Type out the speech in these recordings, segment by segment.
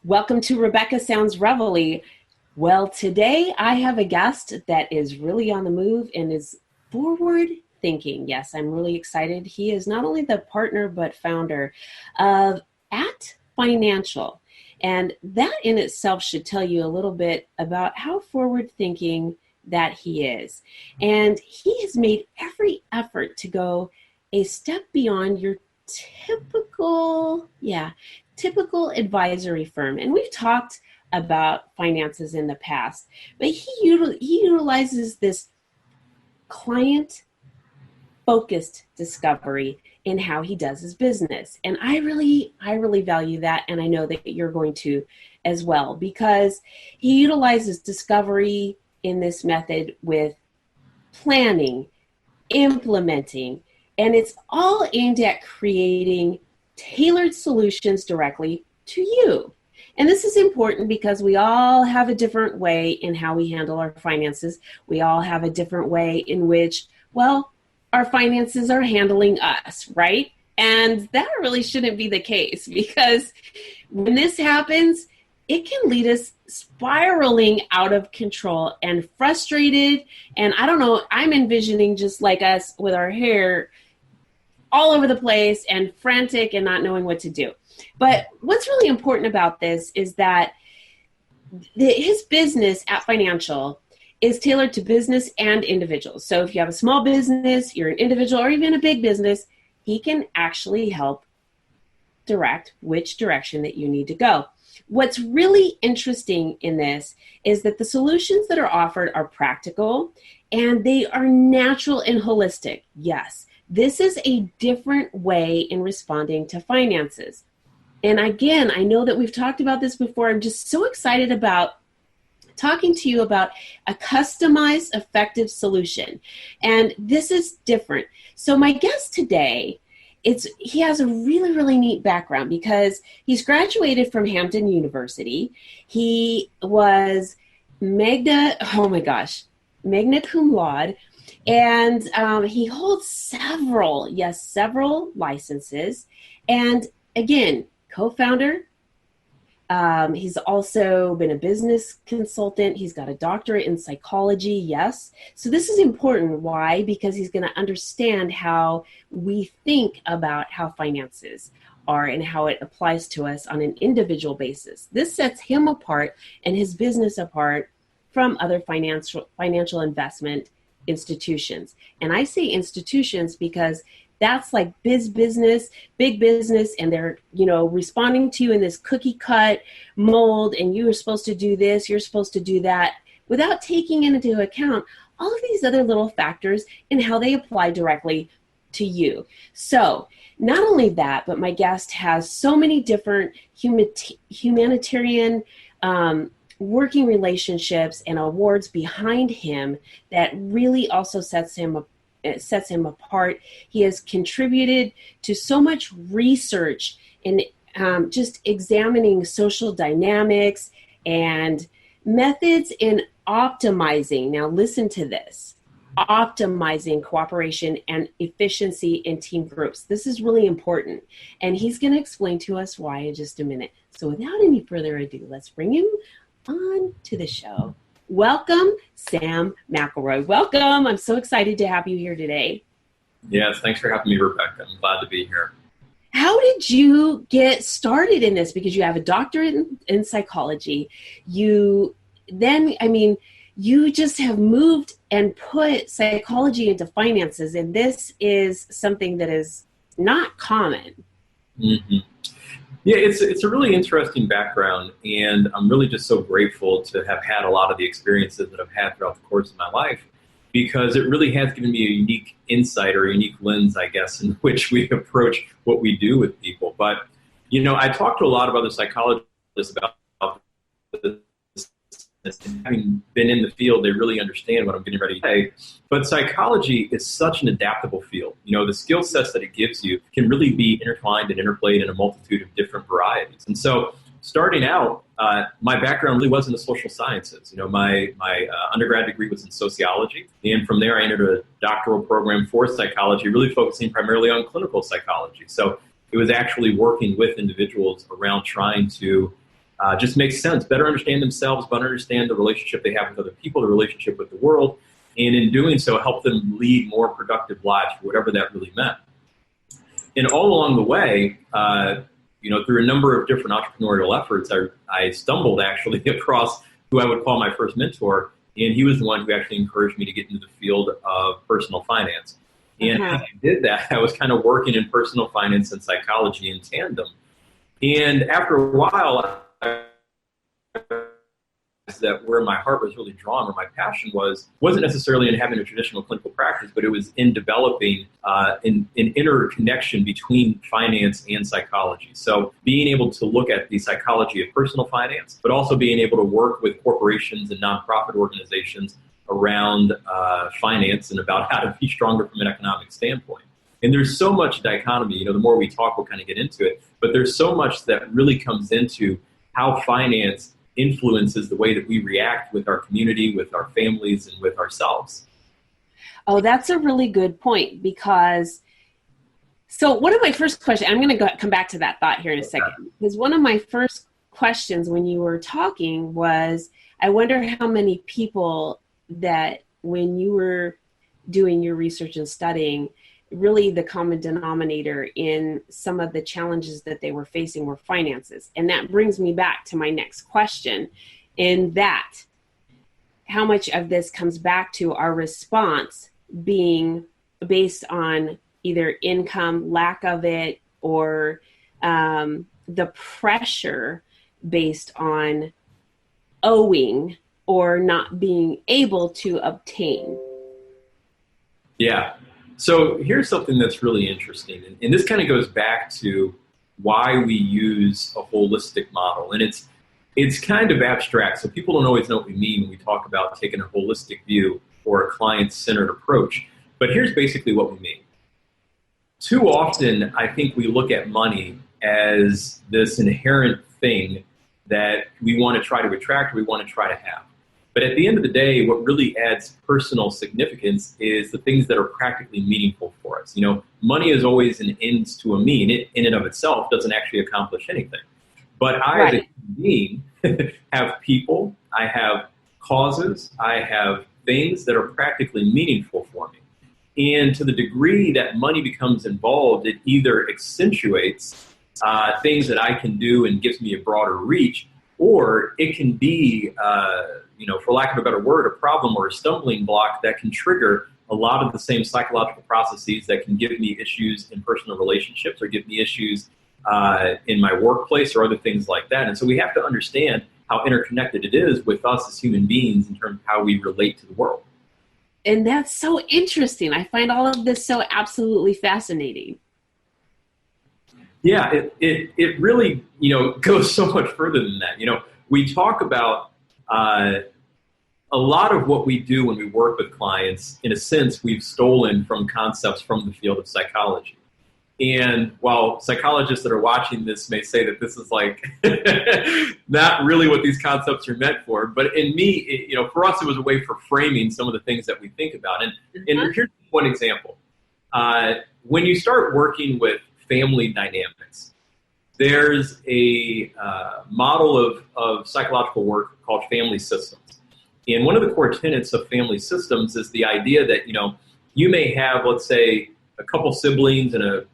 Welcome to Rebecca Sounds Reveille. Well, today I have a guest that is really on the move and is forward thinking. Yes, I'm really excited. He is not only the partner but founder of At Financial. And that in itself should tell you a little bit about how forward thinking that he is. And he has made every effort to go a step beyond your typical advisory firm. And we've talked about finances in the past, but he utilizes this client-focused discovery in how he does his business. And I really value that, and I know that you're going to as well, because he utilizes discovery in this method with planning, implementing, and it's all aimed at creating tailored solutions directly to you. And this is important because we all have a different way in how we handle our finances. We all have a different way in which, our finances are handling us, right? And that really shouldn't be the case, because when this happens, it can lead us spiraling out of control and frustrated. And I don't know, I'm envisioning just like us with our hair all over the place and frantic and not knowing what to do. But what's really important about this is that his business At Financial is tailored to business and individuals. So if you have a small business, you're an individual, or even a big business, he can actually help direct which direction that you need to go. What's really interesting in this is that the solutions that are offered are practical and they are natural and holistic. Yes. This is a different way in responding to finances. And again, I know that we've talked about this before. I'm just so excited about talking to you about a customized, effective solution. And this is different. So my guest today, he has a really, really neat background because he's graduated from Hampton University. He was magna cum laude. And he holds several licenses. And again, co-founder. He's also been a business consultant. He's got a doctorate in psychology. Yes. So this is important. Why? Because he's going to understand how we think about how finances are and how it applies to us on an individual basis. This sets him apart and his business apart from other financial investment institutions. And I say institutions because that's like big business, and they're, responding to you in this cookie cut mold, and you are supposed to do this, you're supposed to do that, without taking into account all of these other little factors and how they apply directly to you. So not only that, but my guest has so many different humanitarian working relationships and awards behind him that really also sets him apart. He has contributed to so much research in just examining social dynamics and methods in optimizing. Now listen to this. Optimizing cooperation and efficiency in team groups. This is really important. And he's going to explain to us why in just a minute. So without any further ado, let's bring him on to the show. Welcome, Sam McElroy. Welcome. I'm so excited to have you here today. Yes, thanks for having me, Rebecca. I'm glad to be here. How did you get started in this? Because you have a doctorate in psychology. You just have moved and put psychology into finances, and this is something that is not common. Mm-hmm. Yeah, it's a really interesting background, and I'm really just so grateful to have had a lot of the experiences that I've had throughout the course of my life, because it really has given me a unique insight or a unique lens, I guess, in which we approach what we do with people. But, I talked to a lot of other psychologists about this. And having been in the field, they really understand what I'm getting ready to say. But psychology is such an adaptable field. The skill sets that it gives you can really be intertwined and interplayed in a multitude of different varieties. And so starting out, my background really was in the social sciences. My undergrad degree was in sociology, and from there I entered a doctoral program for psychology, really focusing primarily on clinical psychology. So it was actually working with individuals around trying to just make sense, better understand themselves, better understand the relationship they have with other people, the relationship with the world, and in doing so, help them lead more productive lives, whatever that really meant. And all along the way, through a number of different entrepreneurial efforts, I stumbled actually across who I would call my first mentor, and he was the one who actually encouraged me to get into the field of personal finance. And as I did that, I was kind of working in personal finance and psychology in tandem. And after a while, that where my heart was really drawn, where my passion wasn't necessarily in having a traditional clinical practice, but it was in developing an interconnection between finance and psychology. So being able to look at the psychology of personal finance, but also being able to work with corporations and nonprofit organizations around finance and about how to be stronger from an economic standpoint. And there's so much dichotomy. The more we talk, we'll kind of get into it. But there's so much that really comes into how finance influences the way that we react with our community, with our families, and with ourselves. Oh, that's a really good point, because so one of my first questions, I'm going to come back to that thought here in a second, because one of my first questions when you were talking was, I wonder how many people that when you were doing your research and studying, really the common denominator in some of the challenges that they were facing were finances. And that brings me back to my next question, in that how much of this comes back to our response being based on either income, lack of it, or the pressure based on owing or not being able to obtain. Yeah. So here's something that's really interesting, and this kind of goes back to why we use a holistic model, and it's kind of abstract, so people don't always know what we mean when we talk about taking a holistic view or a client-centered approach, but here's basically what we mean. Too often, I think we look at money as this inherent thing that we want to try to attract, or we want to try to have. But at the end of the day, what really adds personal significance is the things that are practically meaningful for us. Money is always an ends to a mean. It in and of itself doesn't actually accomplish anything. But I, as a human being, have people, I have causes, I have things that are practically meaningful for me. And to the degree that money becomes involved, it either accentuates things that I can do and gives me a broader reach, or it can be, for lack of a better word, a problem or a stumbling block that can trigger a lot of the same psychological processes that can give me issues in personal relationships or give me issues in my workplace or other things like that. And so we have to understand how interconnected it is with us as human beings in terms of how we relate to the world. And that's so interesting. I find all of this so absolutely fascinating. Yeah, it really, goes so much further than that. We talk about a lot of what we do when we work with clients, in a sense, we've stolen from concepts from the field of psychology. And while psychologists that are watching this may say that this is like not really what these concepts are meant for, but in me, for us, it was a way for framing some of the things that we think about. And here's one example. When you start working with family dynamics, there's a model of psychological work called family systems. And one of the core tenets of family systems is the idea that, you may have, let's say, a couple siblings and a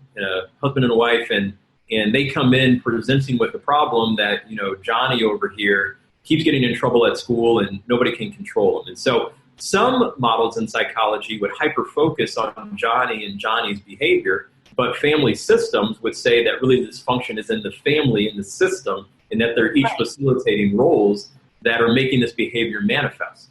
husband and a wife, and they come in presenting with a problem that, Johnny over here keeps getting in trouble at school and nobody can control him. And so some models in psychology would hyper-focus on Johnny and Johnny's behavior, but family systems would say that really this function is in the family, in the system, and that they're each facilitating roles that are making this behavior manifest.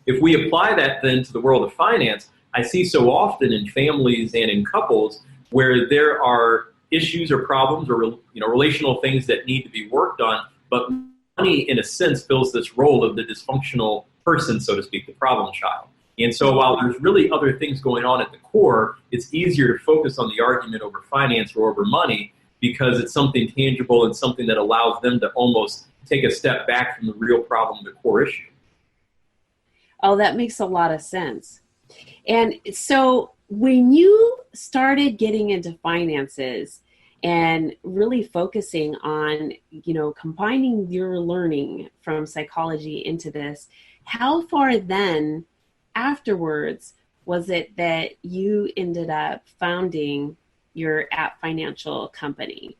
If we apply that then to the world of finance, I see so often in families and in couples where there are issues or problems or relational things that need to be worked on, but money, in a sense, fills this role of the dysfunctional person, so to speak, the problem child. And so while there's really other things going on at the core, it's easier to focus on the argument over finance or over money because it's something tangible and something that allows them to almost take a step back from the real problem, the core issue. Oh, that makes a lot of sense. And so when you started getting into finances and really focusing on, combining your learning from psychology into this, how far then afterwards was it that you ended up founding your app financial company?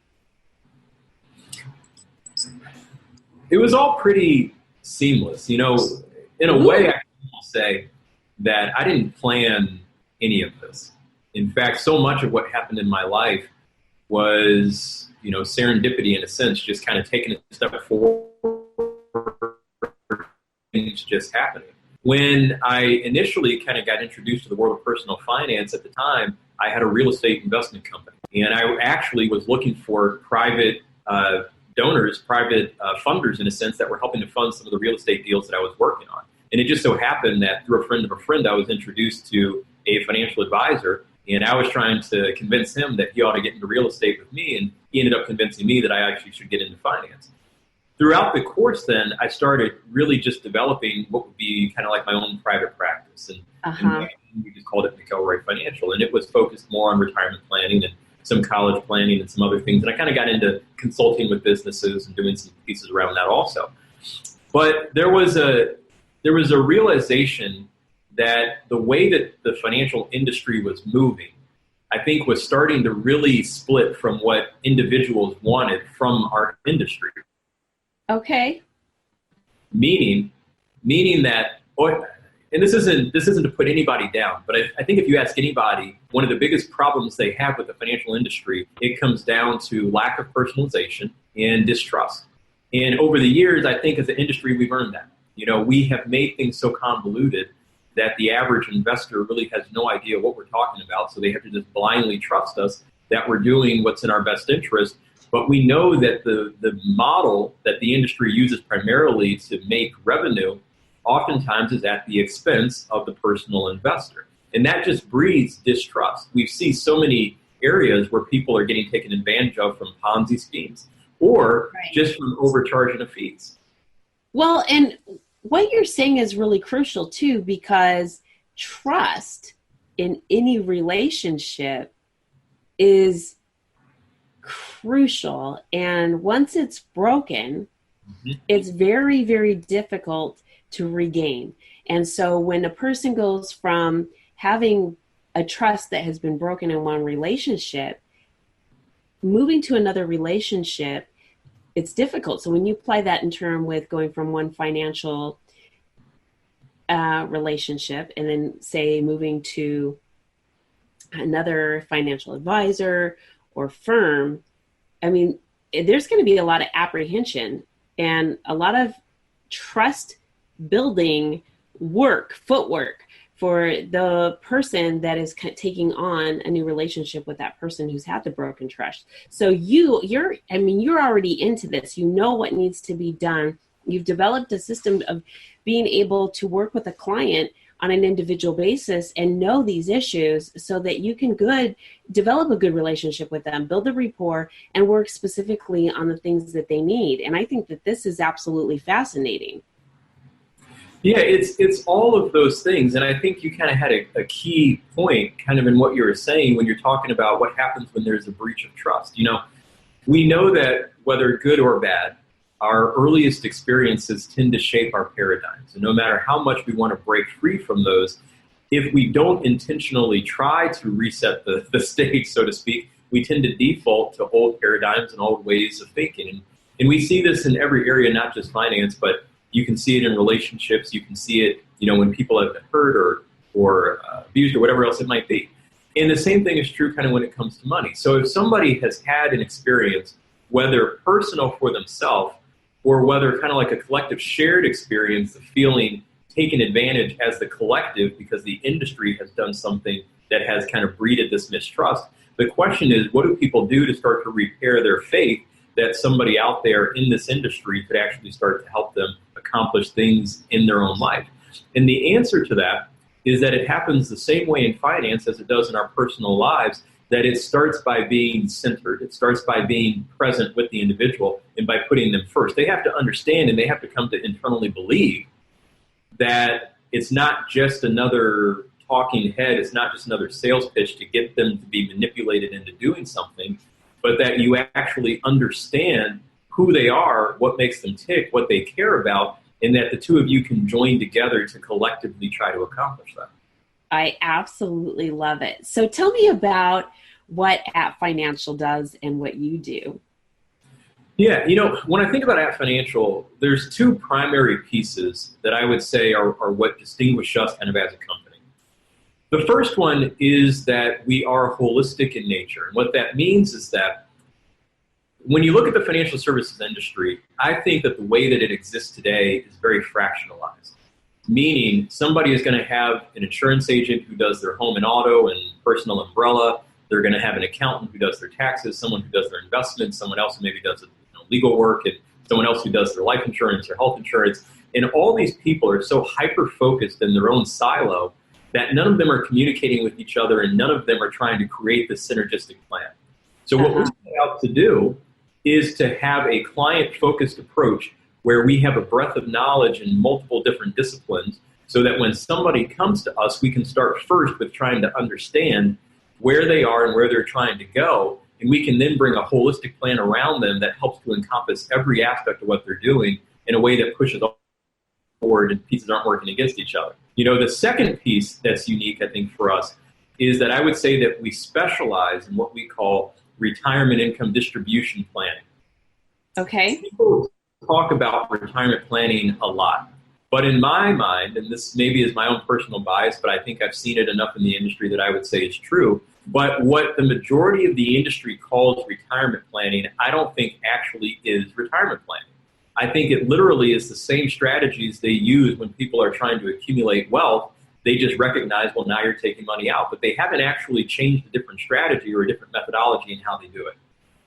It was all pretty seamless. In a way, I can say that I didn't plan any of this. In fact, so much of what happened in my life was, serendipity in a sense, just kind of taking a step forward, things just happening. When I initially kind of got introduced to the world of personal finance at the time, I had a real estate investment company. And I actually was looking for private donors, private funders in a sense, that were helping to fund some of the real estate deals that I was working on. And it just so happened that through a friend of a friend, I was introduced to a financial advisor, and I was trying to convince him that he ought to get into real estate with me, and he ended up convincing me that I actually should get into finance. Throughout the course then, I started really just developing what would be kind of like my own private practice. And we just called it McElroy Financial, and it was focused more on retirement planning and some college planning and some other things. And I kind of got into consulting with businesses and doing some pieces around that also. But there was a realization that the way that the financial industry was moving, I think, was starting to really split from what individuals wanted from our industry. Okay. Meaning that, and this isn't to put anybody down, but I think if you ask anybody, one of the biggest problems they have with the financial industry, it comes down to lack of personalization and distrust. And over the years, I think as an industry, we've earned that. We have made things so convoluted that the average investor really has no idea what we're talking about, so they have to just blindly trust us that we're doing what's in our best interest. But we know that the model that the industry uses primarily to make revenue oftentimes is at the expense of the personal investor. And that just breeds distrust. We see so many areas where people are getting taken advantage of from Ponzi schemes or just from overcharging of fees. Well, and what you're saying is really crucial too, because trust in any relationship is crucial. And once it's broken, it's very, very difficult to regain. And so when a person goes from having a trust that has been broken in one relationship, moving to another relationship, it's difficult. So when you apply that in term with going from one financial relationship and then say moving to another financial advisor or firm, I mean, there's going to be a lot of apprehension and a lot of trust building footwork for the person that is taking on a new relationship with that person who's had the broken trust. So you're already into this. You know what needs to be done. You've developed a system of being able to work with a client on an individual basis and know these issues so that you can develop a good relationship with them, build a rapport, and work specifically on the things that they need. And I think that this is absolutely fascinating. Yeah, it's all of those things. And I think you kind of had a key point kind of in what you were saying when you're talking about what happens when there's a breach of trust. We know that whether good or bad, our earliest experiences tend to shape our paradigms. And no matter how much we want to break free from those, if we don't intentionally try to reset the stage, so to speak, we tend to default to old paradigms and old ways of thinking. And we see this in every area, not just finance, but you can see it in relationships. You can see it, when people have been hurt or abused or whatever else it might be. And the same thing is true kind of when it comes to money. So if somebody has had an experience, whether personal for themselves or whether kind of like a collective shared experience of feeling taken advantage as the collective because the industry has done something that has kind of breeded this mistrust, the question is, what do people do to start to repair their faith that somebody out there in this industry could actually start to help them accomplish things in their own life? And the answer to that is that it happens the same way in finance as it does in our personal lives, that it starts by being centered. It starts by being present with the individual and by putting them first. They have to understand and they have to come to internally believe that it's not just another talking head, it's not just another sales pitch to get them to be manipulated into doing something, but that you actually understand who they are, what makes them tick, what they care about, and that the two of you can join together to collectively try to accomplish that. I absolutely love it. So tell me about what App Financial does and what you do. Yeah, when I think about App Financial, there's two primary pieces that I would say are what distinguish us kind of as a company. The first one is that we are holistic in nature. And what that means is that when you look at the financial services industry, I think that the way that it exists today is very fractionalized. Meaning somebody is going to have an insurance agent who does their home and auto and personal umbrella. They're going to have an accountant who does their taxes, someone who does their investments, someone else who maybe does legal work, and someone else who does their life insurance or health insurance. And all these people are so hyper-focused in their own silo that none of them are communicating with each other and none of them are trying to create this synergistic plan. So what we set out to do is to have a client-focused approach where we have a breadth of knowledge in multiple different disciplines so that when somebody comes to us, we can start first with trying to understand where they are and where they're trying to go, and we can then bring a holistic plan around them that helps to encompass every aspect of what they're doing in a way that pushes forward and pieces aren't working against each other. The second piece that's unique, I think, for us is that I would say that we specialize in what we call retirement income distribution planning. Okay. People talk about retirement planning a lot. But in my mind, and this maybe is my own personal bias, but I think I've seen it enough in the industry that I would say it's true. But what the majority of the industry calls retirement planning, I don't think actually is retirement planning. I think it literally is the same strategies they use when people are trying to accumulate wealth. They just recognize, well, now you're taking money out. But they haven't actually changed a different strategy or a different methodology in how they do it.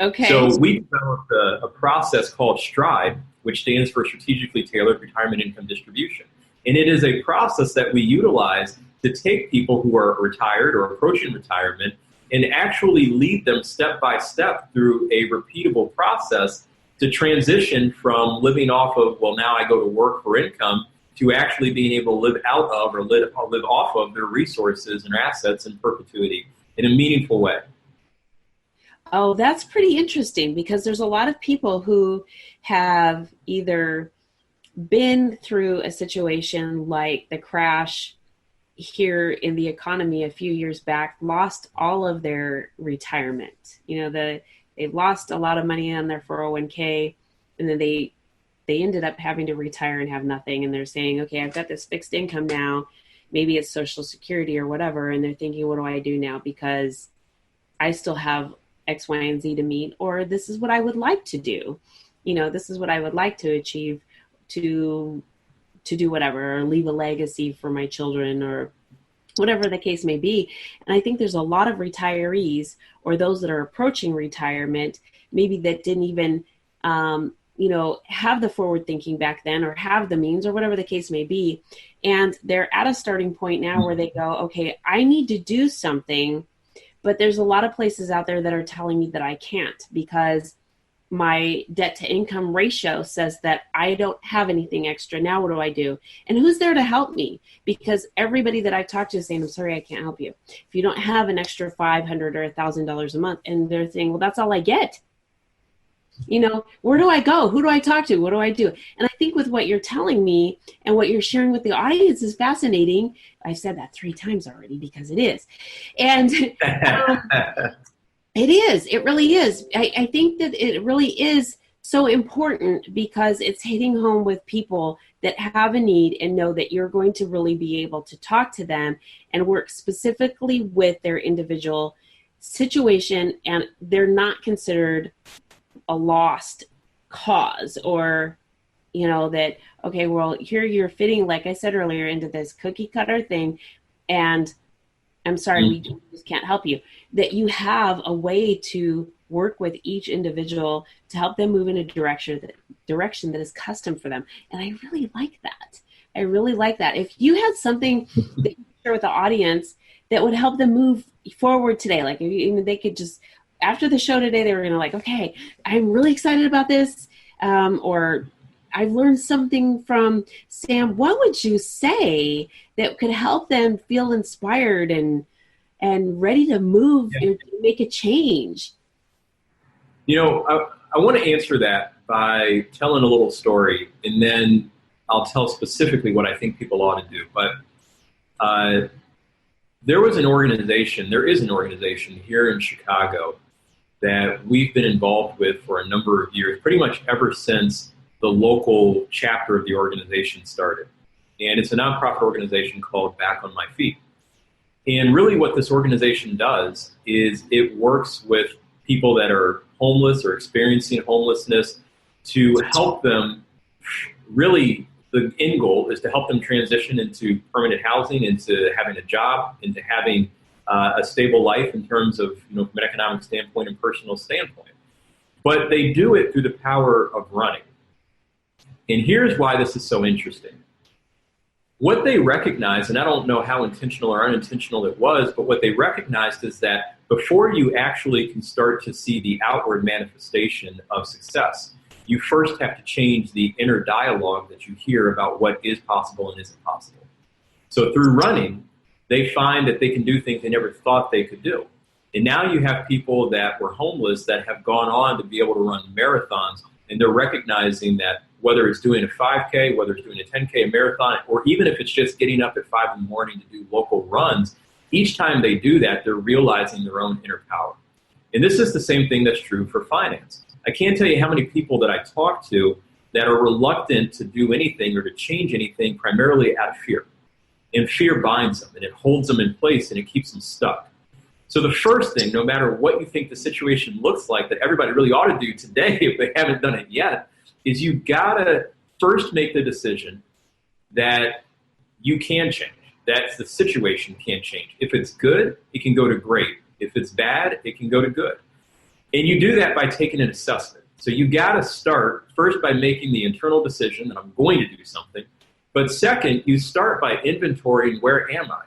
Okay. So we developed a process called STRIDE, which stands for Strategically Tailored Retirement Income Distribution. And it is a process that we utilize to take people who are retired or approaching retirement and actually lead them step by step through a repeatable process to transition from living off of, well, now I go to work for income, to actually being able to live out of or live off of their resources and assets in perpetuity in a meaningful way. Oh, that's pretty interesting because there's a lot of people who have either been through a situation like the crash here in the economy a few years back, lost all of their retirement. They lost a lot of money on their 401k, and then they ended up having to retire and have nothing. And they're saying, okay, I've got this fixed income now. Maybe it's Social Security or whatever. And they're thinking, what do I do now? Because I still have X, Y, and Z to meet, or this is what I would like to do. This is what I would like to achieve to do whatever, or leave a legacy for my children, or whatever the case may be. And I think there's a lot of retirees or those that are approaching retirement, maybe that didn't even, have the forward thinking back then, or have the means, or whatever the case may be. And they're at a starting point now where they go, okay, I need to do something. But there's a lot of places out there that are telling me that I can't because my debt to income ratio says that I don't have anything extra. Now what do I do? And who's there to help me? Because everybody that I've talked to is saying, I'm sorry, I can't help you. If you don't have an extra $500 or $1,000 a month, and they're saying, well, that's all I get. Where do I go? Who do I talk to? What do I do? And I think with what you're telling me and what you're sharing with the audience is fascinating. I've said that 3 times already because it is. And it is. It really is. I think that it really is so important because it's hitting home with people that have a need and know that you're going to really be able to talk to them and work specifically with their individual situation, and they're not considered a lost cause, or that, okay, well, here you're fitting, like I said earlier, into this cookie cutter thing, and I'm sorry, we just can't help you. That you have a way to work with each individual to help them move in a direction that is custom for them. And I really like that. If you had something that you share with the audience that would help them move forward today. Like if they could just, after the show today, they were going to like, okay, I'm really excited about this. Or I've learned something from Sam. What would you say that could help them feel inspired and ready to move and make a change? I want to answer that by telling a little story, and then I'll tell specifically what I think people ought to do. But there is an organization here in Chicago that we've been involved with for a number of years, pretty much ever since the local chapter of the organization started. And it's a nonprofit organization called Back on My Feet. And really what this organization does is it works with people that are homeless or experiencing homelessness to help them. Really, the end goal is to help them transition into permanent housing, into having a job, into having a stable life in terms of, from an economic standpoint and personal standpoint. But they do it through the power of running. And here's why this is so interesting. What they recognize, and I don't know how intentional or unintentional it was, but what they recognized is that before you actually can start to see the outward manifestation of success, you first have to change the inner dialogue that you hear about what is possible and isn't possible. So through running, they find that they can do things they never thought they could do. And now you have people that were homeless that have gone on to be able to run marathons, and they're recognizing that whether it's doing a 5K, whether it's doing a 10K, a marathon, or even if it's just getting up at 5 in the morning to do local runs, each time they do that, they're realizing their own inner power. And this is the same thing that's true for finance. I can't tell you how many people that I talk to that are reluctant to do anything or to change anything primarily out of fear. And fear binds them, and it holds them in place, and it keeps them stuck. So the first thing, no matter what you think the situation looks like, that everybody really ought to do today, if they haven't done it yet, is you gotta first make the decision that you can change, that the situation can change. If it's good, it can go to great. If it's bad, it can go to good. And you do that by taking an assessment. So you gotta start first by making the internal decision that I'm going to do something. But second, you start by inventorying, where am I?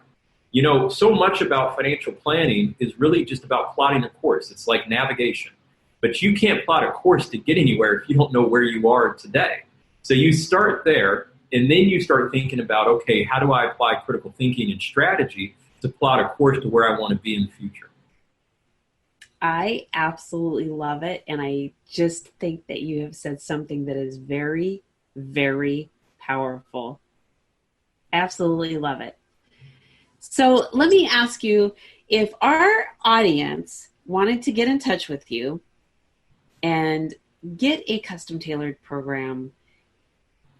So much about financial planning is really just about plotting a course. It's like navigation. But you can't plot a course to get anywhere if you don't know where you are today. So you start there, and then you start thinking about, okay, how do I apply critical thinking and strategy to plot a course to where I want to be in the future? I absolutely love it. And I just think that you have said something that is very, very powerful. Absolutely love it. So let me ask you, if our audience wanted to get in touch with you and get a custom tailored program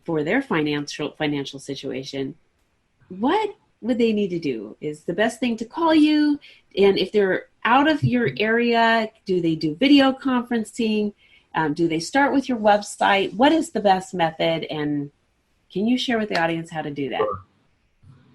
for their financial situation, what would they need to do? Is the best thing to call you? And if they're out of your area, do they do video conferencing? Do they start with your website? What is the best method? And can you share with the audience how to do that? Sure.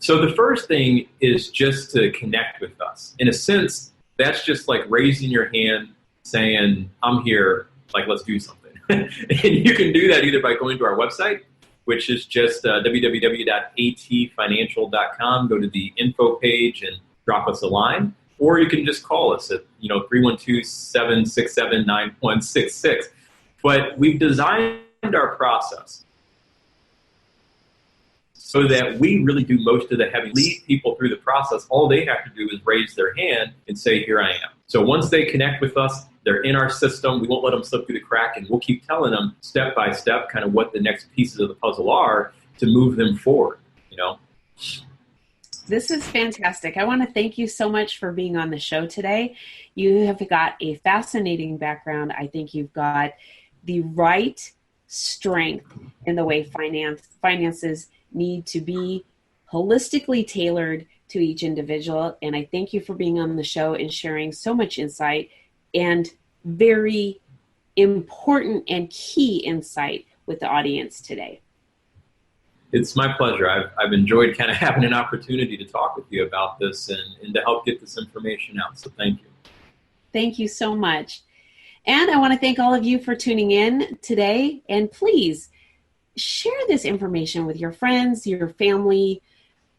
So the first thing is just to connect with us. In a sense, that's just like raising your hand saying, I'm here, like, let's do something. And you can do that either by going to our website, which is just www.atfinancial.com. Go to the info page and drop us a line. Or you can just call us at 312-767-9166. But we've designed our process so that we really do most of the heavy, lead people through the process. All they have to do is raise their hand and say, here I am. So once they connect with us, they're in our system. We won't let them slip through the crack, and we'll keep telling them step by step kind of what the next pieces of the puzzle are to move them forward, This is fantastic. I want to thank you so much for being on the show today. You have got a fascinating background. I think you've got the right strength in the way finances need to be holistically tailored to each individual. And I thank you for being on the show and sharing so much insight and very important and key insight with the audience today. It's my pleasure. I've enjoyed kind of having an opportunity to talk with you about this and to help get this information out. So thank you. Thank you so much. And I want to thank all of you for tuning in today. And please share this information with your friends, your family,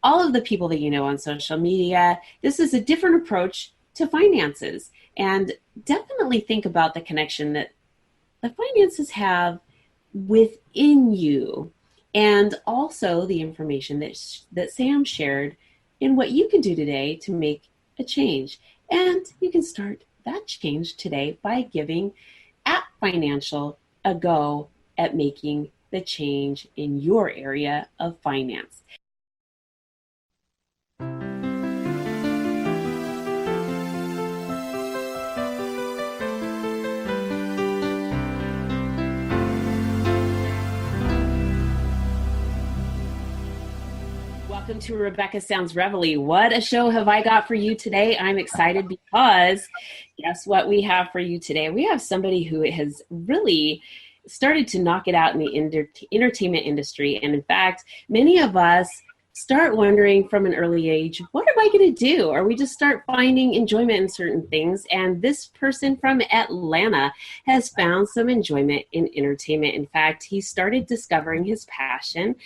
all of the people that you know on social media. This is a different approach to finances. And definitely think about the connection that the finances have within you, and also the information that Sam shared in what you can do today to make a change. And you can start that change today by giving App Financial a go at making the change in your area of finance. Welcome to Rebecca Sounds Reveille. What a show have I got for you today. I'm excited because guess what we have for you today? We have somebody who has really started to knock it out in the entertainment industry. And in fact, many of us start wondering from an early age, what am I going to do? Or we just start finding enjoyment in certain things. And this person from Atlanta has found some enjoyment in entertainment. In fact, he started discovering his passion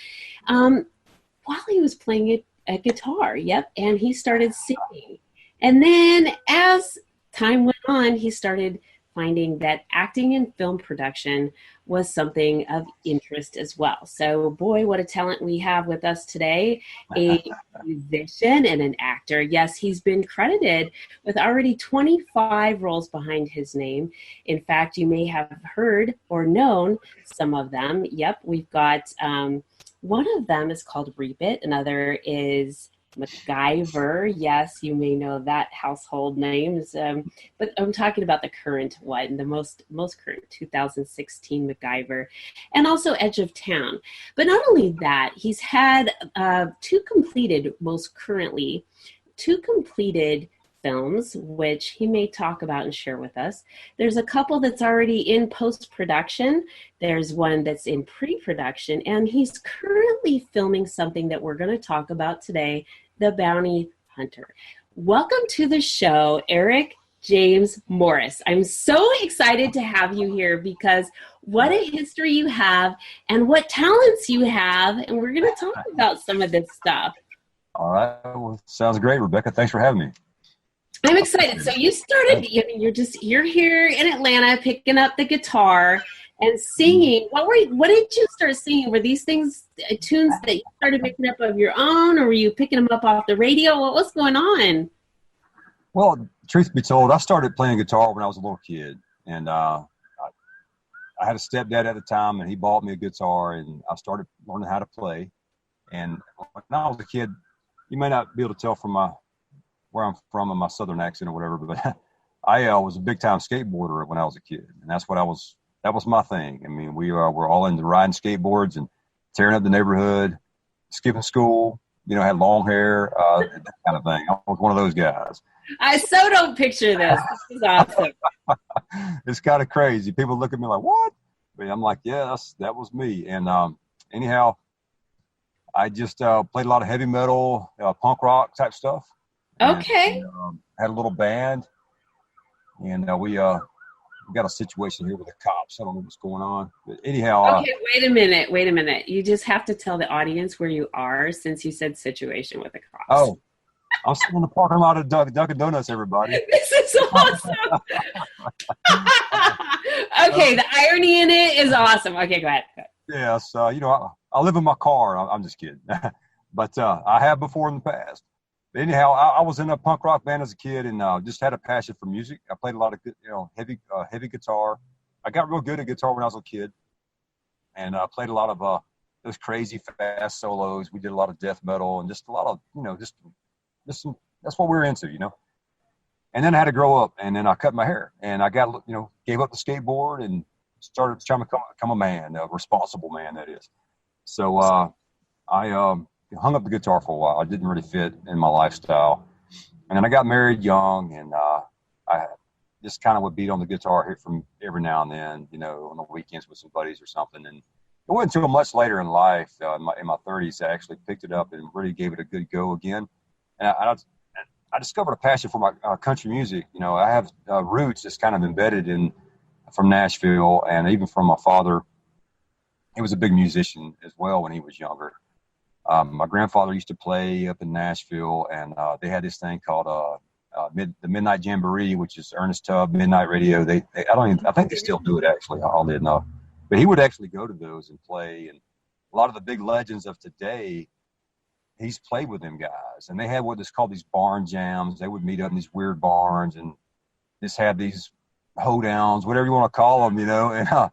while he was playing a guitar. Yep. And he started singing. And then as time went on, he started finding that acting in film production was something of interest as well. So boy, what a talent we have with us today, a musician and an actor. Yes, he's been credited with already 25 roles behind his name. In fact, you may have heard or known some of them. Yep, we've got one of them is called Reveille. Another is MacGyver. Yes, you may know that household names. But I'm talking about the current one, the most current 2016 MacGyver, and also Edge of Town. But not only that, he's had two completed films, which he may talk about and share with us. There's a couple that's already in post-production. There's one that's in pre-production, and he's currently filming something that we're going to talk about today, The Bounty Hunter. Welcome to the show, Eric James Morris. I'm so excited to have you here because what a history you have and what talents you have, and we're going to talk about some of this stuff. All right. Well, sounds great, Rebecca. Thanks for having me. I'm excited. So you started, you're here in Atlanta picking up the guitar and singing. What did you start singing? Were these things tunes that you started making up of your own, or were you picking them up off the radio? What was going on? Well, truth be told, I started playing guitar when I was a little kid, and I had a stepdad at the time, and he bought me a guitar, and I started learning how to play. And when I was a kid, you may not be able to tell from where I'm from and my southern accent or whatever, but I was a big time skateboarder when I was a kid, and that was my thing. I mean, we're all into riding skateboards and tearing up the neighborhood, skipping school, had long hair, that kind of thing. I was one of those guys. I so don't picture this. This is awesome. It's kind of crazy. People look at me like, what? But I'm like, yeah, that was me. And anyhow, I just played a lot of heavy metal, punk rock type stuff. Okay. And, had a little band, and we got a situation here with the cops. I don't know what's going on, but anyhow. Okay, wait a minute. You just have to tell the audience where you are since you said situation with the cops. Oh, I'm still in the parking lot of Dunkin Donuts, everybody. This is awesome. Okay, the irony in it is awesome. Okay, go ahead. Yes, I live in my car. I'm just kidding, but I have before in the past. Anyhow, I was in a punk rock band as a kid, and just had a passion for music. I played a lot of heavy guitar. I got real good at guitar when I was a kid, and I played a lot of those crazy fast solos. We did a lot of death metal and just a lot of just some. That's what we were into, And then I had to grow up, and then I cut my hair, and I got gave up the skateboard and started trying to become a man, a responsible man, that is. So I hung up the guitar for a while. It didn't really fit in my lifestyle. And then I got married young, and I just kind of would beat on the guitar here from every now and then, on the weekends with some buddies or something. And it wasn't until much later in life, in my 30s, I actually picked it up and really gave it a good go again. And I discovered a passion for my country music. I have roots that's kind of embedded from Nashville, and even from my father. He was a big musician as well when he was younger. My grandfather used to play up in Nashville, and they had this thing called the Midnight Jamboree, which is Ernest Tubb Midnight Radio. I think they still do it actually. All did know, but he would actually go to those and play. And a lot of the big legends of today, he's played with them guys, and they had what is called these barn jams. They would meet up in these weird barns and just have these hoedowns, whatever you want to call them, And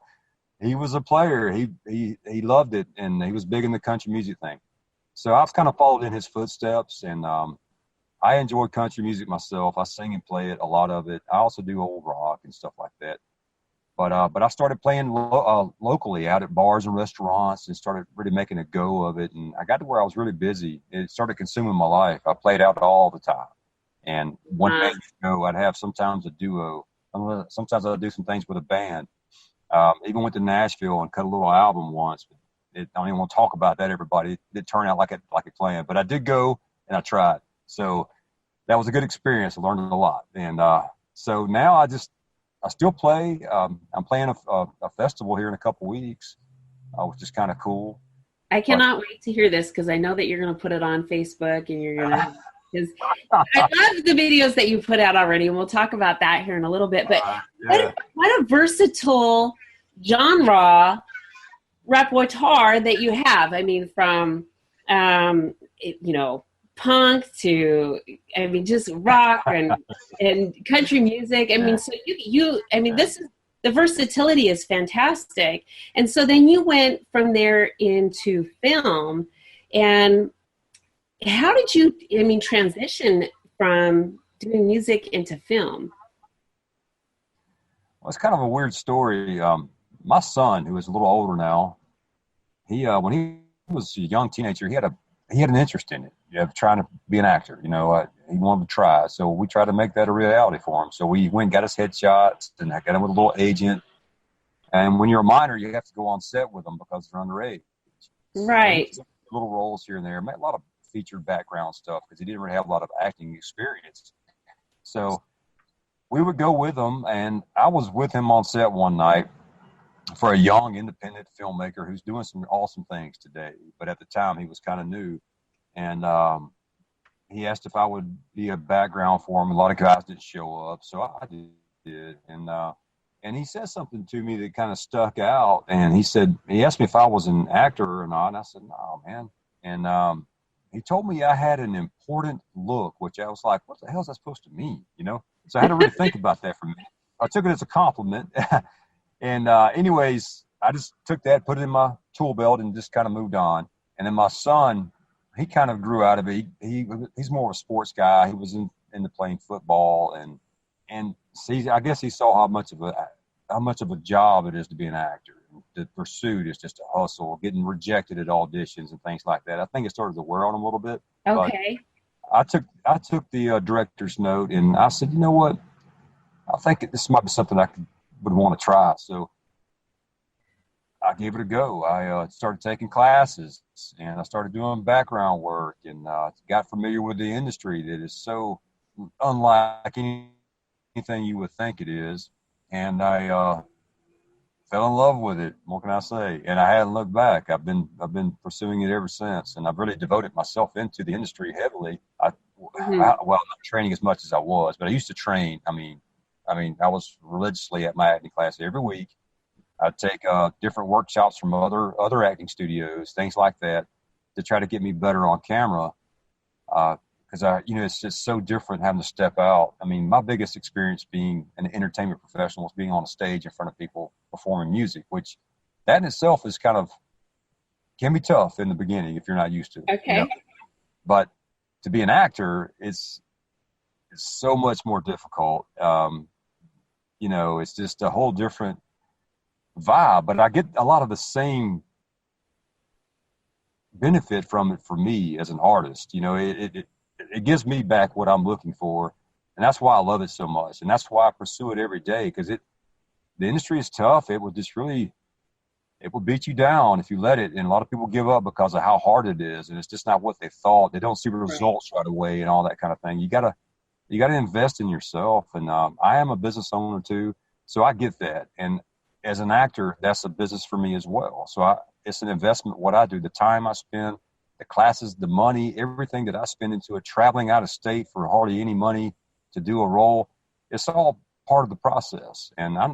he was a player. He loved it, and he was big in the country music thing. So I've kind of followed in his footsteps, and I enjoy country music myself. I sing and play it, a lot of it. I also do old rock and stuff like that. But I started playing locally out at bars and restaurants and started really making a go of it. And I got to where I was really busy. It started consuming my life. I played out all the time. And one day, I'd have sometimes a duo. Sometimes I'd do some things with a band. Even went to Nashville and cut a little album once. I don't even want to talk about that, everybody. It did turn out like it planned. But I did go, and I tried. So that was a good experience. I learned a lot. And so now I still play. I'm playing a festival here in a couple weeks, which is kind of cool. I cannot wait to hear this, because I know that you're going to put it on Facebook, and you're going to – because I love the videos that you put out already, and we'll talk about that here in a little bit. But what a versatile genre repertoire that you have. I mean, from punk to, just rock and country music. I mean, so this is, the versatility is fantastic. And so then you went from there into film. And how did you, transition from doing music into film? Well, it's kind of a weird story. My son, who is a little older now, he when he was a young teenager, he had an interest in it, trying to be an actor. He wanted to try. So we tried to make that a reality for him. So we went and got his headshots, and I got him with a little agent. And when you're a minor, you have to go on set with them because they're underage. Right. So little roles here and there. Made a lot of featured background stuff because he didn't really have a lot of acting experience. So we would go with him, and I was with him on set one night for a young independent filmmaker who's doing some awesome things today. But at the time, he was kind of new. And he asked if I would be a background for him. A lot of guys didn't show up, so I did. And he said something to me that kind of stuck out. And he asked me if I was an actor or not. And I said, no, man. And he told me I had an important look, which I was like, what the hell is that supposed to mean? So I had to really think about that for me. I took it as a compliment. And anyways, I just took that, put it in my tool belt, and just kind of moved on. And then my son, he kind of grew out of it. He's more of a sports guy. He was into playing football, and see, I guess he saw how much of a job it is to be an actor. The pursuit is just a hustle, getting rejected at auditions and things like that. I think it started to wear on him a little bit. Okay. But I took the director's note, and I said, you know what? I think this might be something I would want to try. So I gave it a go. I started taking classes, and I started doing background work, and got familiar with the industry that is so unlike anything you would think it is. And I fell in love with it. What can I say? And I hadn't looked back. I've been pursuing it ever since, and I've really devoted myself into the industry heavily. I'm not training as much as I was, but I used to train. I mean, I was religiously at my acting class every week. I'd take different workshops from other acting studios, things like that, to try to get me better on camera. Because it's just so different having to step out. I mean, my biggest experience being an entertainment professional is being on a stage in front of people performing music, which that in itself is can be tough in the beginning if you're not used to it. Okay. But to be an actor, it's so much more difficult. It's just a whole different vibe, but I get a lot of the same benefit from it for me as an artist. It gives me back what I'm looking for, and that's why I love it so much, and that's why I pursue it every day, because the industry is tough. It will beat you down if you let it, and a lot of people give up because of how hard it is, and it's just not what they thought. They don't see the results right away and all that kind of thing. You gotta invest in yourself, and I am a business owner too, so I get that. And as an actor, that's a business for me as well. So it's an investment what I do, the time I spend, the classes, the money, everything that I spend into it, traveling out of state for hardly any money to do a role, it's all part of the process. And I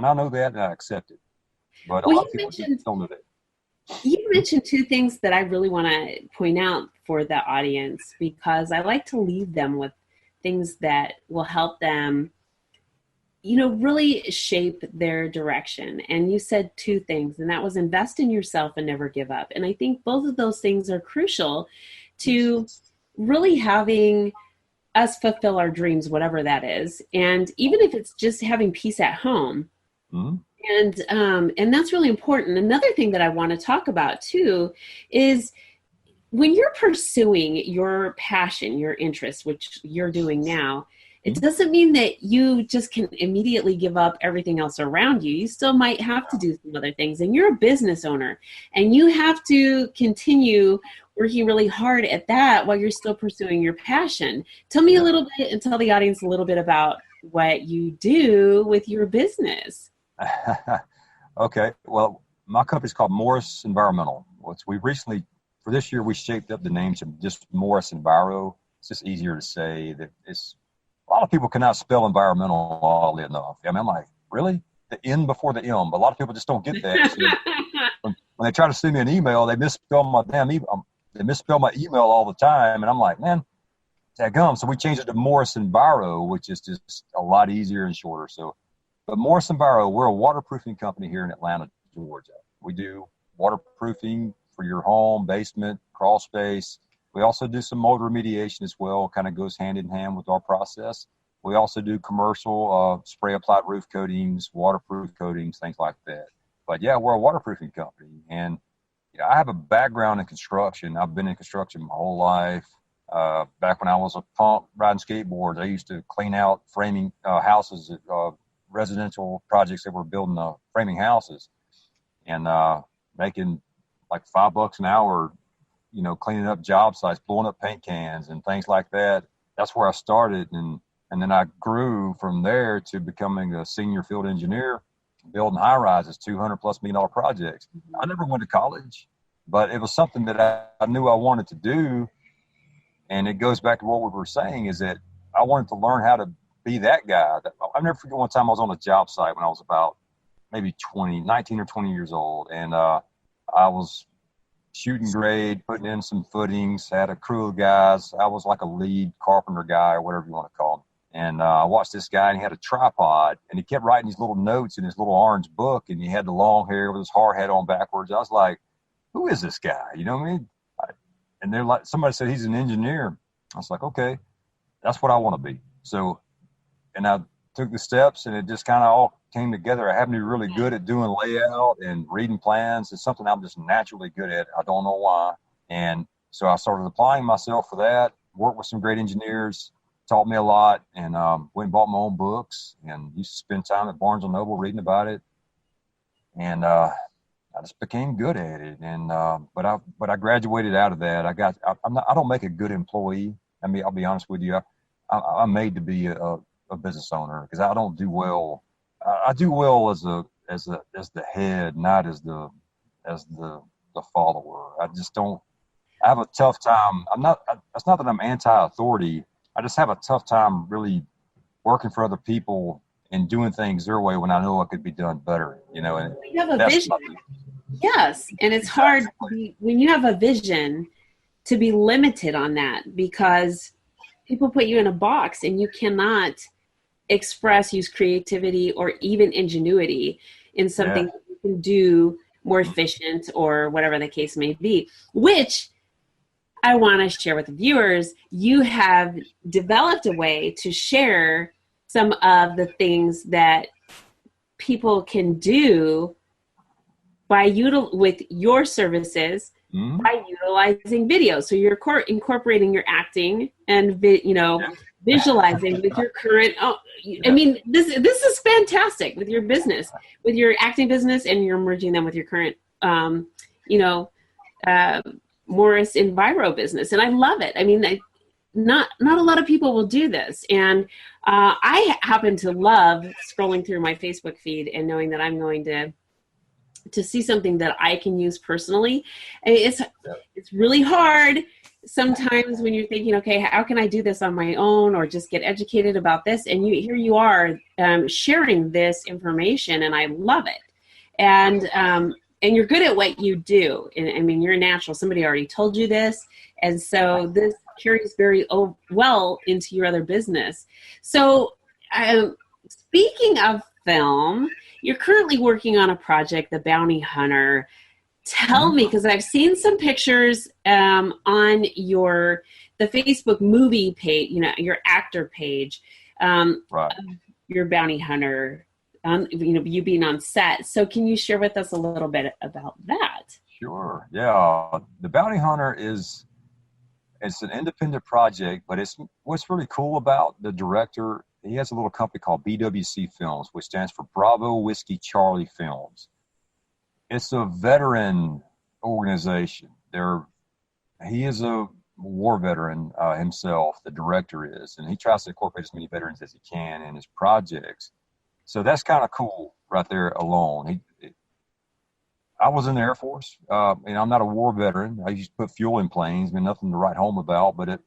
know that, and I accept it. But a Well, lot of people don't know that. You mentioned two things that I really want to point out for the audience, because I like to leave them with things that will help them, really shape their direction. And you said two things, and that was invest in yourself and never give up. And I think both of those things are crucial to really having us fulfill our dreams, whatever that is. And even if it's just having peace at home. Mm-hmm. And that's really important. Another thing that I want to talk about too is when you're pursuing your passion, your interest, which you're doing now, it doesn't mean that you just can immediately give up everything else around you. You still might have to do some other things, and you're a business owner, and you have to continue working really hard at that while you're still pursuing your passion. Tell me a little bit, and tell the audience a little bit about what you do with your business. Okay. Well, my company's called Morris Environmental. We recently, for this year, we shaped up the name to just Morris Enviro. It's just easier to say. That a lot of people cannot spell environmental oddly enough. I mean, I'm like, really? The N before the M, but a lot of people just don't get that. So when they try to send me an email, they misspell my damn email. They misspell my email all the time, and I'm like, man, dadgum. So we changed it to Morris Enviro, which is just a lot easier and shorter. But Morris Enviro, we're a waterproofing company here in Atlanta, Georgia. We do waterproofing for your home, basement, crawl space. We also do some mold remediation as well. Kind of goes hand in hand with our process. We also do commercial spray applied roof coatings, waterproof coatings, things like that. But yeah, we're a waterproofing company. And I have a background in construction. I've been in construction my whole life. Back when I was a punk riding skateboards, I used to clean out framing houses at residential projects that were building framing houses, and making like $5 an hour, cleaning up job sites, blowing up paint cans and things like that. That's where I started. And then I grew from there to becoming a senior field engineer, building high rises, $200+ million projects. I never went to college, but it was something that I knew I wanted to do. And it goes back to what we were saying, is that I wanted to learn how to be that guy. I'll never forget one time I was on a job site when I was about maybe 19 or 20 years old. And I was shooting grade, putting in some footings, had a crew of guys. I was like a lead carpenter guy or whatever you want to call him. And I watched this guy, and he had a tripod, and he kept writing these little notes in his little orange book, and he had the long hair with his hard hat on backwards. I was like, who is this guy? You know what I mean? And they're like, somebody said he's an engineer. I was like, okay, that's what I want to be. So, and I took the steps, and it just kind of all came together. I happen to be really good at doing layout and reading plans. It's something I'm just naturally good at. I don't know why. And so I started applying myself for that, worked with some great engineers, taught me a lot, and went and bought my own books and used to spend time at Barnes & Noble reading about it. And I just became good at it. And but I graduated out of that. I don't make a good employee. I mean, I'll be honest with you. I'm made to be a business owner, because I don't do well. I do well as the head, not as the follower. I just don't. I have a tough time. It's not that I'm anti-authority. I just have a tough time really working for other people and doing things their way when I know it could be done better. And you have a vision. Yes, and it's hard when you have a vision to be limited on that, because people put you in a box and you cannot use creativity or even ingenuity in something that you can do more efficient or whatever the case may be, which I want to share with the viewers. You have developed a way to share some of the things that people can do with your services by utilizing video. So you're incorporating your acting and visualizing with your current. I mean, this is fantastic with your business, with your acting business, and you're merging them with your current, Morris Enviro business, and I love it. I mean, not a lot of people will do this, and I happen to love scrolling through my Facebook feed and knowing that I'm going to to see something that I can use personally. And it's really hard sometimes when you're thinking, okay, how can I do this on my own or just get educated about this? And here you are sharing this information, and I love it. And you're good at what you do. And, I mean, you're a natural. Somebody already told you this. And so this carries very well into your other business. So speaking of film, you're currently working on a project, The Bounty Hunter. Tell me, because I've seen some pictures on the Facebook movie page, your actor page, Right. of your Bounty Hunter, you being on set. So can you share with us a little bit about that? Sure. Yeah. The Bounty Hunter it's an independent project, but what's really cool about the director. He has a little company called BWC Films, which stands for Bravo Whiskey Charlie Films. It's a veteran organization. He is a war veteran himself, the director is, and he tries to incorporate as many veterans as he can in his projects. So that's kind of cool right there alone. I was in the Air Force, and I'm not a war veteran. I used to put fuel in planes, nothing to write home about, but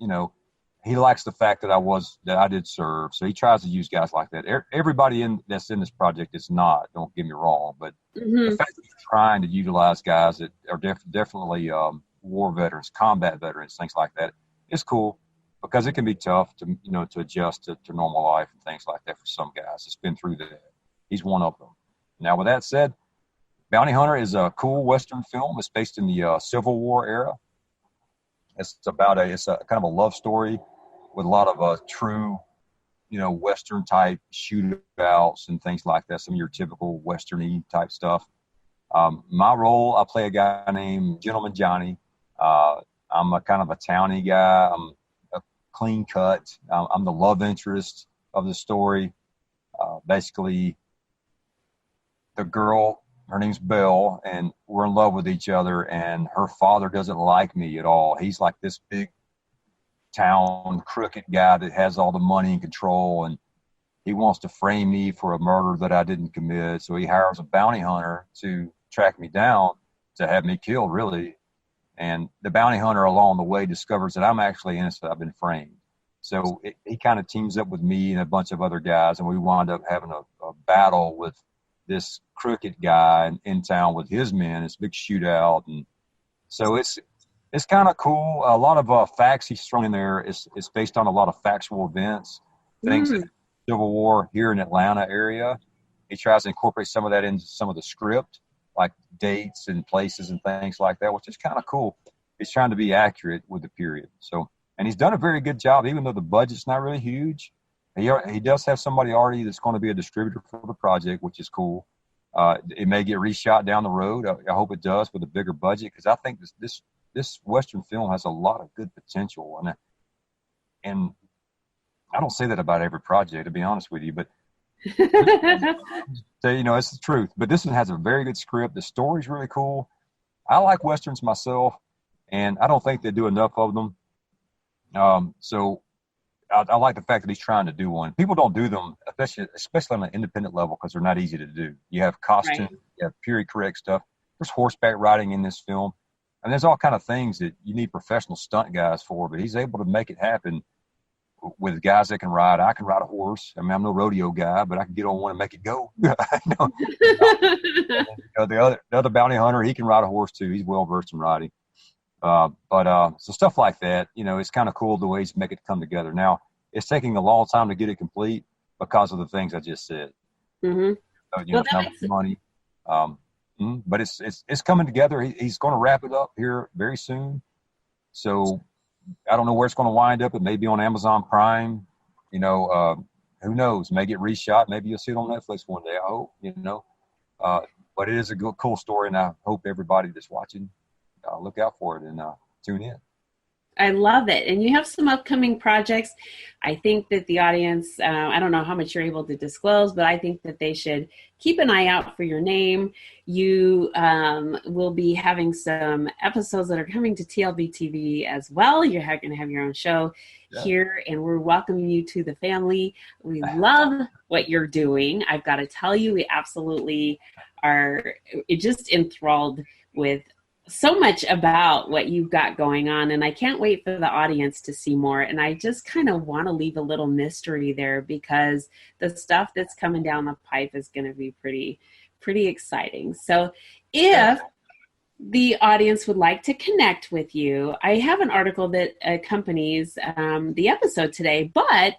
he likes the fact that I did serve. So he tries to use guys like that. Everybody that's in this project is not, don't get me wrong, but the fact that he's trying to utilize guys that are definitely war veterans, combat veterans, things like that, is cool, because it can be tough to adjust to normal life and things like that for some guys. It's been through that. He's one of them. Now, with that said, Bounty Hunter is a cool Western film. It's based in the Civil War era. It's a kind of a love story with a lot of true, Western type shootouts and things like that. Some of your typical Western-y type stuff. My role, I play a guy named Gentleman Johnny. I'm a kind of a towny guy. I'm a clean cut. I'm the love interest of the story. Basically, the girl, her name's Belle, and we're in love with each other, and her father doesn't like me at all. He's like this big town crooked guy that has all the money and control, and he wants to frame me for a murder that I didn't commit. So he hires a bounty hunter to track me down, to have me killed, really. And the bounty hunter along the way discovers that I'm actually innocent. I've been framed. So he kind of teams up with me and a bunch of other guys, and we wind up having a battle with this crooked guy in town with his men. It's a big shootout. And so it's kind of cool. A lot of facts he's thrown in there. It's based on a lot of factual events, things in the Civil War here in Atlanta area. He tries to incorporate some of that into some of the script, like dates and places and things like that, which is kind of cool. He's trying to be accurate with the period. So, and he's done a very good job, even though the budget's not really huge. He does have somebody already that's going to be a distributor for the project, which is cool. It may get reshot down the road. I hope it does with a bigger budget, because I think this Western film has a lot of good potential. And I don't say that about every project, to be honest with you, but so, it's the truth. But this one has a very good script. The story's really cool. I like Westerns myself, and I don't think they do enough of them. So I like the fact that he's trying to do one. People don't do them, especially on an independent level, because they're not easy to do. You have costume, right. You have period correct stuff. There's horseback riding in this film. And there's all kind of things that you need professional stunt guys for, but he's able to make it happen with guys that can ride. I can ride a horse. I mean, I'm no rodeo guy, but I can get on one and make it go. The other bounty hunter, he can ride a horse too. He's well versed in riding. So stuff like that, it's kind of cool the ways to make it come together. Now, it's taking a long time to get it complete because of the things I just said. Mm-hmm. Money. But it's coming together. He's going to wrap it up here very soon. So I don't know where it's going to wind up. It may be on Amazon Prime. Who knows? May get reshot. Maybe you'll see it on Netflix one day. I hope. But it is a good, cool story, and I hope everybody that's watching look out for it and tune in. I love it. And you have some upcoming projects. I think that the audience, I don't know how much you're able to disclose, but I think that they should keep an eye out for your name. You will be having some episodes that are coming to TLB TV as well. You're going to have your own show here, and we're welcoming you to the family. We love what you're doing. I've got to tell you, we absolutely are just enthralled with so much about what you've got going on, and I can't wait for the audience to see more. And I just kind of want to leave a little mystery there, because the stuff that's coming down the pipe is going to be pretty exciting. So if the audience would like to connect with you, I have an article that accompanies the episode today, but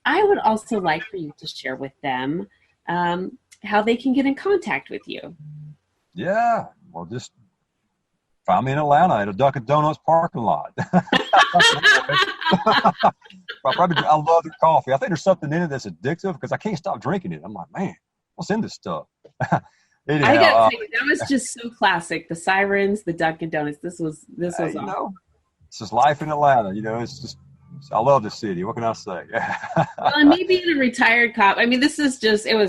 I would also like for you to share with them how they can get in contact with you. Yeah, well, just find me in Atlanta at a Dunkin Donuts parking lot. I love their coffee. I think there's something in it that's addictive because I can't stop drinking it. I'm like, man, what's in this stuff? Anyhow, I got to say, that was just so classic. The sirens, the Dunkin Donuts. This was awesome. You know, it's just life in Atlanta. You know, it's just, I love the city. What can I say? Well, and me being a retired cop, I mean, it was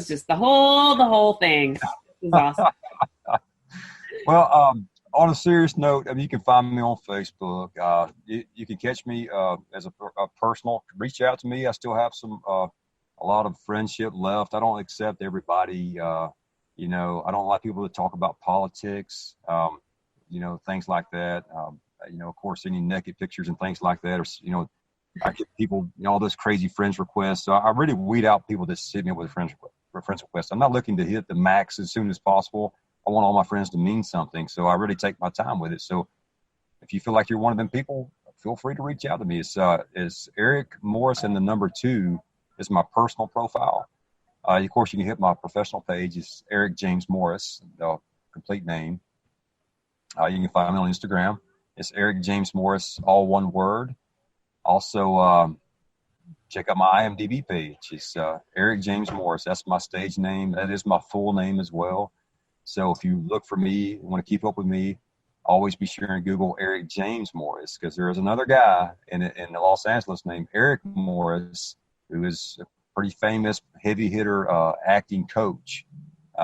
just the whole thing. It was awesome. Well, on a serious note, I mean, you can find me on Facebook. You can catch me as a personal. Reach out to me. I still have a lot of friendship left. I don't accept everybody. You know, I don't like people to talk about politics. You know, things like that. You know, of course, any naked pictures and things like that, or you know, I get people, you know, all those crazy friends requests. So I really weed out people that hit me with a friends request. I'm not looking to hit the max as soon as possible. I want all my friends to mean something, so I really take my time with it. So if you feel like you're one of them people, feel free to reach out to me. It's Eric Morris, and the number 2 is my personal profile. Of course, you can hit my professional page. It's Eric James Morris, the complete name. You can find me on Instagram. It's Eric James Morris, all one word. Also, check out my IMDb page. It's Eric James Morris. That's my stage name. That is my full name as well. So if you look for me, want to keep up with me, always be sure and Google Eric James Morris, because there is another guy in Los Angeles named Eric Morris, who is a pretty famous heavy hitter acting coach.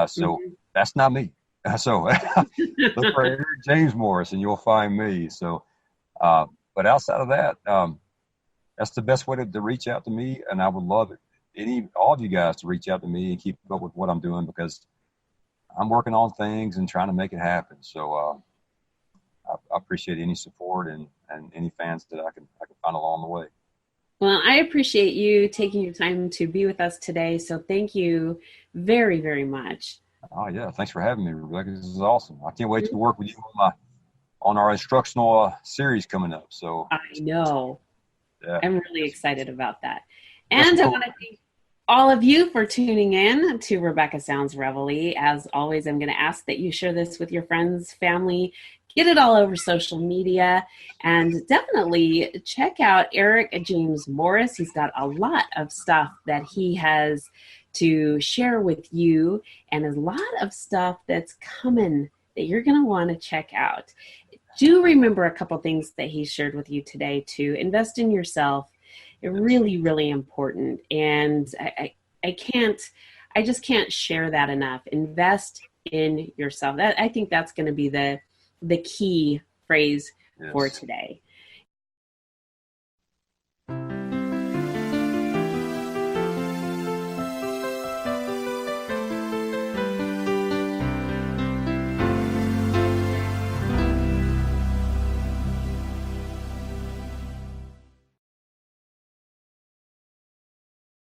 So that's not me. So look for Eric James Morris and you'll find me. So, but outside of that, that's the best way to reach out to me. And I would love it. All of you guys to reach out to me and keep up with what I'm doing, because I'm working on things and trying to make it happen. So I appreciate any support and any fans that I can find along the way. Well, I appreciate you taking your time to be with us today. So thank you very, very much. Oh, yeah. Thanks for having me, Rebecca. This is awesome. I can't wait to work with you on our instructional series coming up. So I know. Yeah. I'm really excited about that. And I want to thank all of you for tuning in to Rebecca Sounds Reveille. As always, I'm going to ask that you share this with your friends, family, get it all over social media, and definitely check out Eric James Morris. He's got a lot of stuff that he has to share with you, and a lot of stuff that's coming that you're going to want to check out. Do remember a couple things that he shared with you today too. Invest in yourself. Really, really important. And I just can't share that enough. Invest in yourself. I think that's going to be the key phrase for today.